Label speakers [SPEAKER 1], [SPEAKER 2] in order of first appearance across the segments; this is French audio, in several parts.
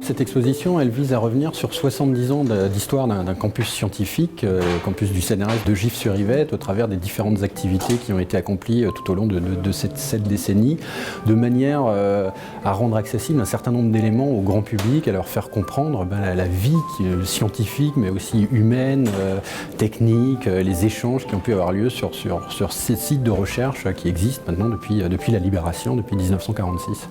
[SPEAKER 1] Cette exposition, elle vise à revenir sur 70 ans d'histoire d'un campus scientifique, campus du CNRS de Gif-sur-Yvette, au travers des différentes activités qui ont été accomplies tout au long de cette décennie, de manière à rendre accessible un certain nombre d'éléments au grand public, à leur faire comprendre la vie scientifique, mais aussi humaine, technique, les échanges qui ont pu avoir lieu sur ces sites de recherche qui existent maintenant depuis la Libération, depuis 1946.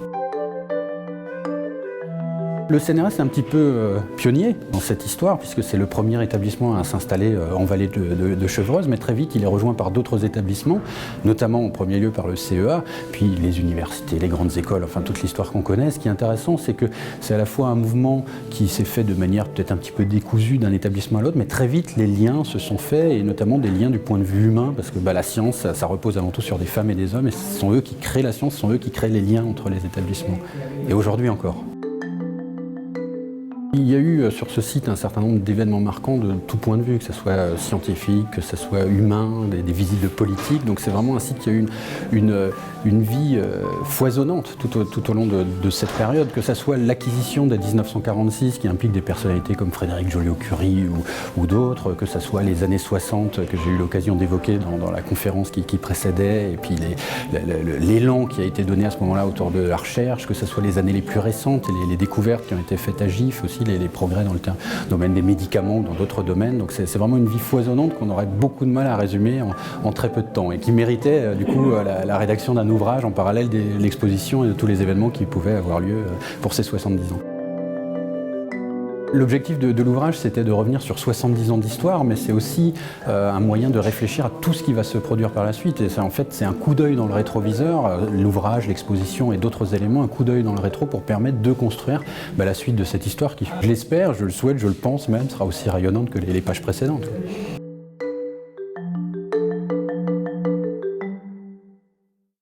[SPEAKER 1] Le CNRS est un petit peu pionnier dans cette histoire, puisque c'est le premier établissement à s'installer en vallée de Chevreuse, mais très vite il est rejoint par d'autres établissements, notamment en premier lieu par le CEA, puis les universités, les grandes écoles, enfin toute l'histoire qu'on connaît. Ce qui est intéressant, c'est que c'est à la fois un mouvement qui s'est fait de manière peut-être un petit peu décousue d'un établissement à l'autre, mais très vite les liens se sont faits, et notamment des liens du point de vue humain, parce que la science, ça repose avant tout sur des femmes et des hommes, et ce sont eux qui créent la science, ce sont eux qui créent les liens entre les établissements. Et aujourd'hui encore. Il y a eu sur ce site un certain nombre d'événements marquants de tout point de vue, que ce soit scientifique, que ce soit humain, des visites de politique. Donc c'est vraiment un site qui a eu une vie foisonnante tout au long de cette période, que ce soit l'acquisition de 1946 qui implique des personnalités comme Frédéric Joliot-Curie ou d'autres, que ce soit les années 60 que j'ai eu l'occasion d'évoquer dans la conférence qui précédait, et puis l'élan qui a été donné à ce moment-là autour de la recherche, que ce soit les années les plus récentes et les découvertes qui ont été faites à Gif, aussi les progrès dans le domaine des médicaments, dans d'autres domaines. Donc c'est vraiment une vie foisonnante qu'on aurait beaucoup de mal à résumer en très peu de temps, et qui méritait du coup la rédaction d'un ouvrage en parallèle de l'exposition et de tous les événements qui pouvaient avoir lieu pour ces 70 ans. L'objectif de l'ouvrage, c'était de revenir sur 70 ans d'histoire, mais c'est aussi un moyen de réfléchir à tout ce qui va se produire par la suite. Et en fait, c'est un coup d'œil dans le rétroviseur, l'ouvrage, l'exposition et d'autres éléments, un coup d'œil dans le rétro pour permettre de construire la suite de cette histoire qui, je l'espère, je le souhaite, je le pense même, sera aussi rayonnante que les pages précédentes.